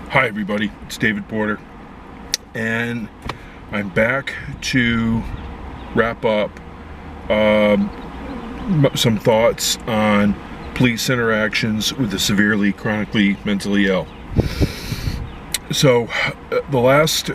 Hi everybody, it's David Porter, and I'm back to wrap up some thoughts on police interactions with the severely chronically mentally ill. So the last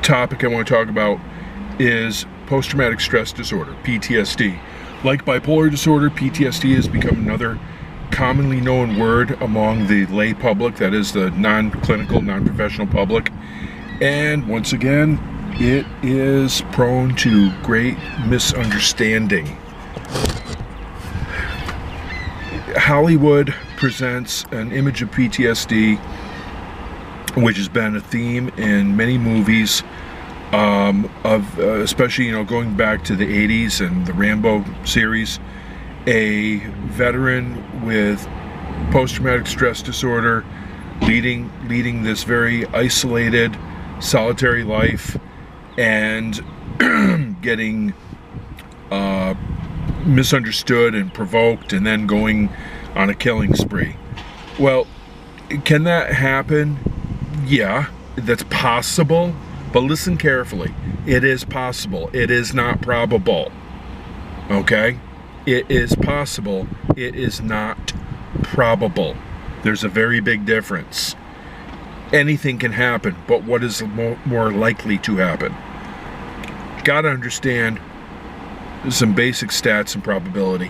topic I want to talk about is post-traumatic stress disorder, PTSD. Like bipolar disorder, PTSD has become another commonly known word among the lay public, that is the non-clinical, non-professional public. And once again, it is prone to great misunderstanding. Hollywood presents an image of PTSD, which has been a theme in many movies, especially going back to the 80s and the Rambo series. A veteran with post-traumatic stress disorder leading this very isolated, solitary life, and getting misunderstood and provoked, and then going on a killing spree. Well, can that happen? Yeah, that's possible, but listen carefully. It is possible. It is not probable. Okay? It is possible. It is not probable. There's a very big difference. Anything can happen, but what is more likely to happen? Got to understand some basic stats and probability,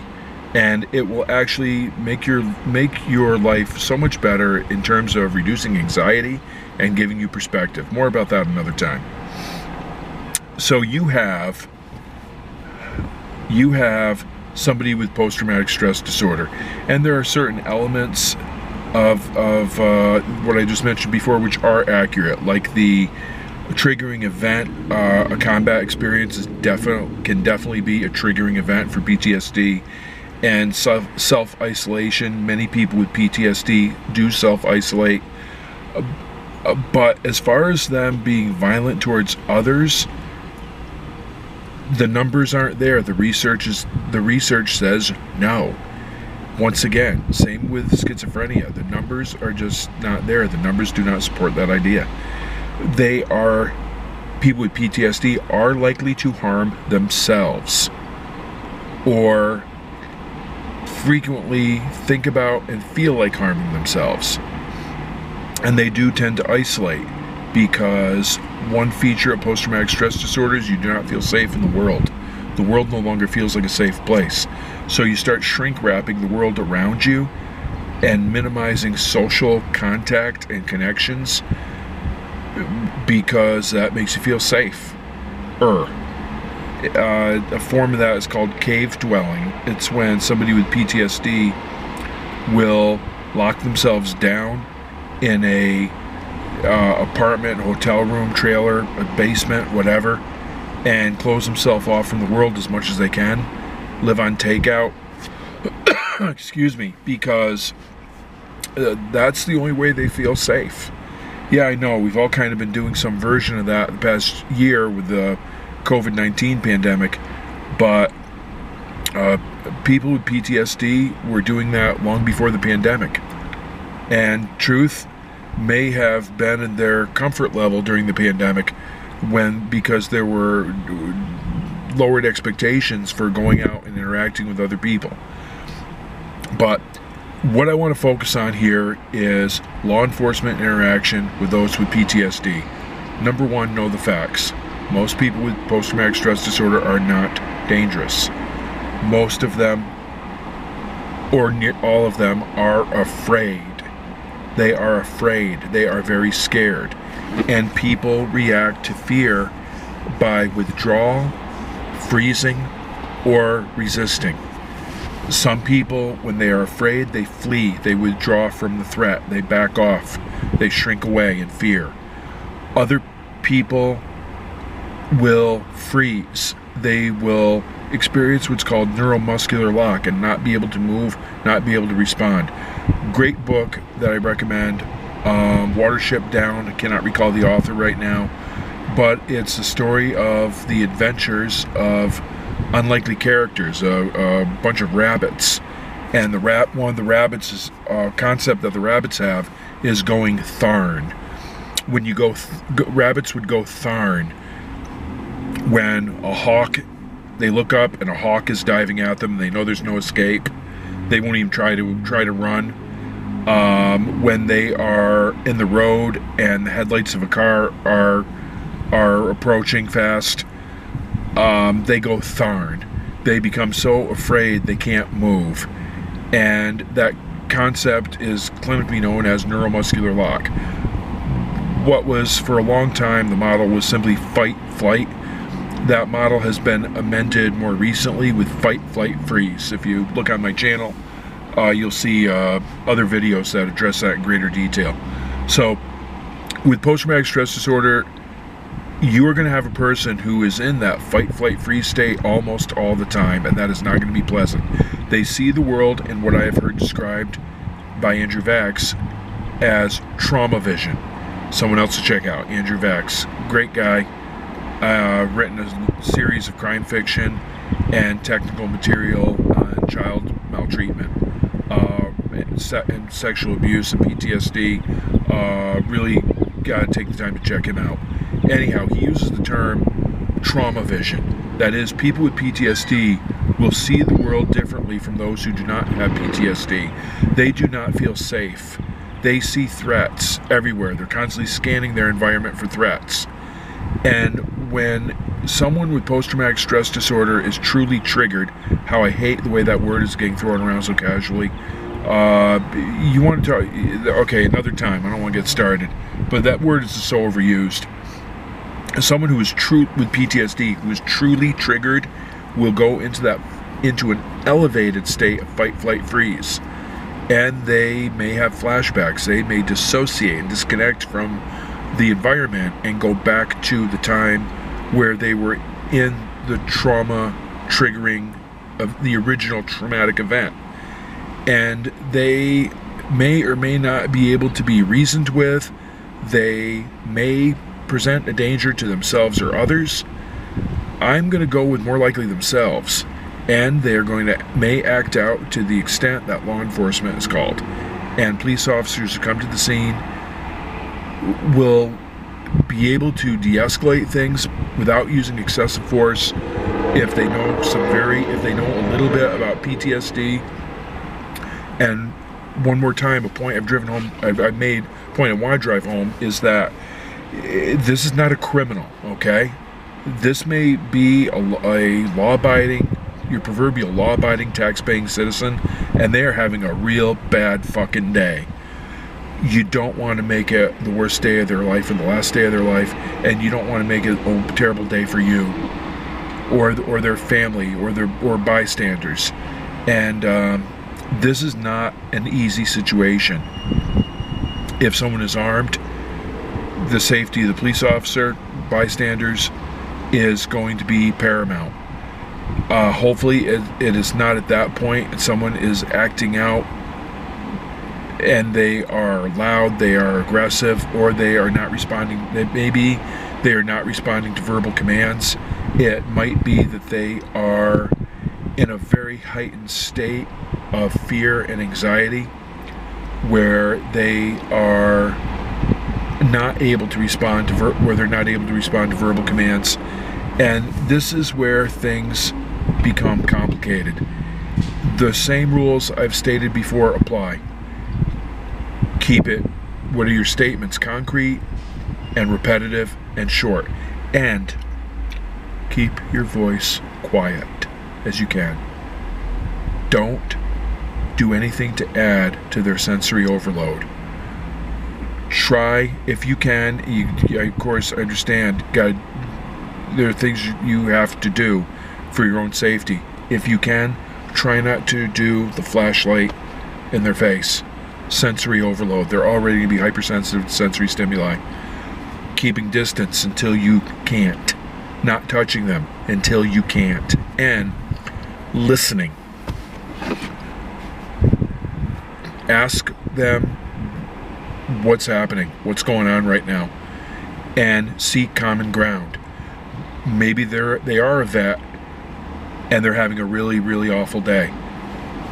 and it will actually make your life so much better in terms of reducing anxiety and giving you perspective. More about that another time. So you have somebody with post-traumatic stress disorder, and there are certain elements of what I just mentioned before which are accurate, like the triggering event. A combat experience can definitely be a triggering event for PTSD, and self-isolation. Many people with PTSD do self-isolate, but as far as them being violent towards others, the numbers aren't there. The research says no. Once again, same with schizophrenia. The numbers are just not there. The numbers do not support that idea. People with PTSD are likely to harm themselves, or frequently think about and feel like harming themselves. And they do tend to isolate, because one feature of post-traumatic stress disorder is you do not feel safe in the world. The world no longer feels like a safe place. So you start shrink-wrapping the world around you and minimizing social contact and connections, because that makes you feel safe. A form of that is called cave dwelling. It's when somebody with PTSD will lock themselves down in a apartment, hotel room, trailer, a basement, whatever, and close themselves off from the world as much as they can. Live on takeout. Excuse me, because that's the only way they feel safe. Yeah, I know, we've all kind of been doing some version of that the past year with the COVID-19 pandemic, but people with PTSD were doing that long before the pandemic. And truth may have been in their comfort level during the pandemic, because there were lowered expectations for going out and interacting with other people. But what I want to focus on here is law enforcement interaction with those with PTSD. Number one, know the facts. Most people with post-traumatic stress disorder are not dangerous. Most of them, or near all of them, are afraid. They are afraid. They are very scared. And people react to fear by withdrawal, freezing, or resisting. Some people, when they are afraid, they flee. They withdraw from the threat. They back off. They shrink away in fear. Other people will freeze. They will experience what's called neuromuscular lock and not be able to move, not be able to respond. Great book that I recommend, Watership Down. I cannot recall the author right now, but it's the story of the adventures of unlikely characters, a bunch of rabbits, And one of the rabbits is concept that the rabbits have is going tharn. When you rabbits would go tharn when a hawk, they look up and a hawk is diving at them. They know there's no escape. They won't even try to run. When they are in the road and the headlights of a car are approaching fast, they go tharn. They become so afraid they can't move. And that concept is clinically known as neuromuscular lock. What was for a long time the model was simply fight, flight. That model has been amended more recently with fight, flight, freeze. If you look on my channel, you'll see other videos that address that in greater detail. So with post-traumatic stress disorder, you are going to have a person who is in that fight, flight, freeze state almost all the time, and that is not going to be pleasant. They see the world in what I have heard described by Andrew Vax as trauma vision. Someone else to check out, Andrew Vax, great guy, written a series of crime fiction and technical material on child maltreatment, and sexual abuse and PTSD. Really got to take the time to check him out. Anyhow, he uses the term trauma vision. That is, people with PTSD will see the world differently from those who do not have PTSD. They do not feel safe. They see threats everywhere. They're constantly scanning their environment for threats. And when someone with post-traumatic stress disorder is truly triggered, how I hate the way that word is getting thrown around so casually. You want to talk, okay, another time, I don't want to get started, but that word is so overused. Someone who is with PTSD, who is truly triggered, will go into an elevated state of fight, flight, freeze. And they may have flashbacks. They may dissociate and disconnect from the environment and go back to the time where they were in the trauma triggering of the original traumatic event. And they may or may not be able to be reasoned with. They may present a danger to themselves or others. I'm going to go with more likely themselves. And they're may act out to the extent that law enforcement is called. And police officers who come to the scene will be able to de-escalate things without using excessive force if they know a little bit about PTSD. And one more time, a point I've made, point I want to drive home is that this is not a criminal, okay? This may be a law-abiding, your proverbial law-abiding, tax-paying citizen, and they are having a real bad fucking day. You don't want to make it the worst day of their life and the last day of their life, and you don't want to make it a terrible day for you or their family or bystanders. And this is not an easy situation. If someone is armed, the safety of the police officer, bystanders, is going to be paramount. Hopefully it is not at that point and someone is acting out and they are loud, they are aggressive, or they are not responding. Maybe they are not responding to verbal commands. It might be that they are in a very heightened state of fear and anxiety where they are not able to respond to verbal commands. And this is where things become complicated. The same rules I've stated before apply. Keep it, what are your statements, concrete and repetitive and short. And keep your voice quiet as you can. Don't do anything to add to their sensory overload. Try, if you can, of course, I understand, there are things you have to do for your own safety. If you can, try not to do the flashlight in their face. Sensory overload. They're already going to be hypersensitive to sensory stimuli. Keeping distance until you can't. Not touching them until you can't. And listening. Ask them what's happening, what's going on right now, and seek common ground. Maybe they are a vet and they're having a really, really awful day.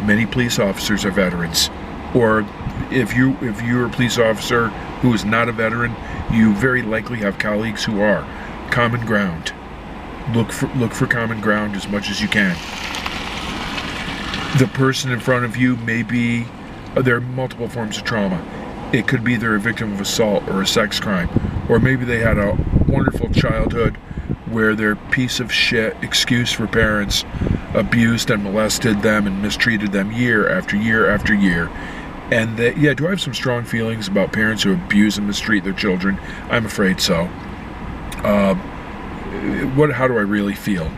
many police officers are veterans, or if you're a police officer who is not a veteran, you very likely have colleagues who are. Common ground. Look for common ground as much as you can. The person in front of you may be, there are multiple forms of trauma. It could be they're a victim of assault or a sex crime, or maybe they had a wonderful childhood where their piece of shit excuse for parents abused and molested them and mistreated them year after year after year. And yeah, do I have some strong feelings about parents who abuse and mistreat their children? I'm afraid so. How do I really feel?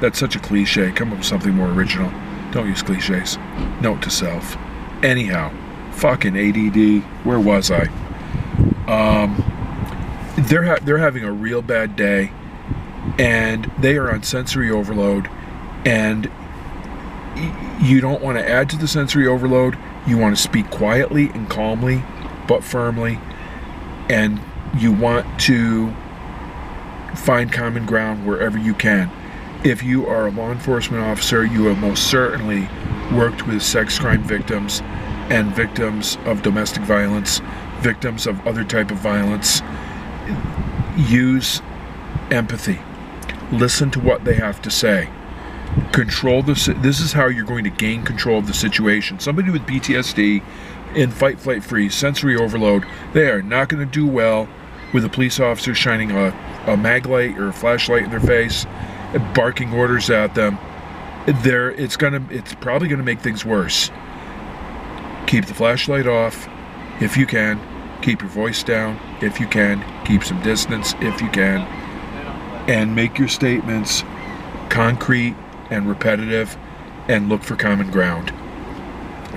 That's such a cliche. Come up with something more original. Don't use cliches. Note to self. Anyhow, fucking ADD. Where was I? They're having a real bad day, and they are on sensory overload, and you don't want to add to the sensory overload. You want to speak quietly and calmly, but firmly, and you want to find common ground wherever you can. If you are a law enforcement officer, you have most certainly worked with sex crime victims and victims of domestic violence, victims of other type of violence. Use empathy. Listen to what they have to say. Control this is how you're going to gain control of the situation. Somebody with PTSD in fight, flight, freeze, sensory overload, they are not going to do well with a police officer shining a mag light or a flashlight in their face, barking orders at them. It's probably going to make things worse. Keep the flashlight off if you can. Keep your voice down if you can. Keep some distance if you can. And make your statements concrete and repetitive, and look for common ground.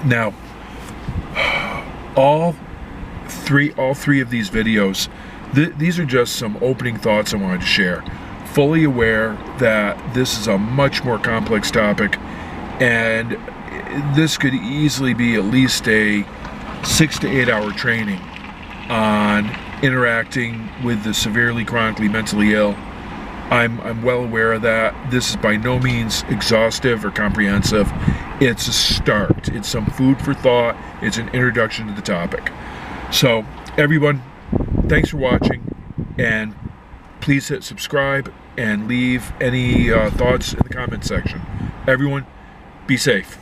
Now, all three of these videos, these are just some opening thoughts I wanted to share. Fully aware that this is a much more complex topic, and this could easily be at least a 6 to 8 hour training on interacting with the severely chronically mentally ill. I'm well aware of that. This is by no means exhaustive or comprehensive. It's a start. It's some food for thought. It's an introduction to the topic. So, everyone, thanks for watching, and please hit subscribe and leave any thoughts in the comment section. Everyone, be safe.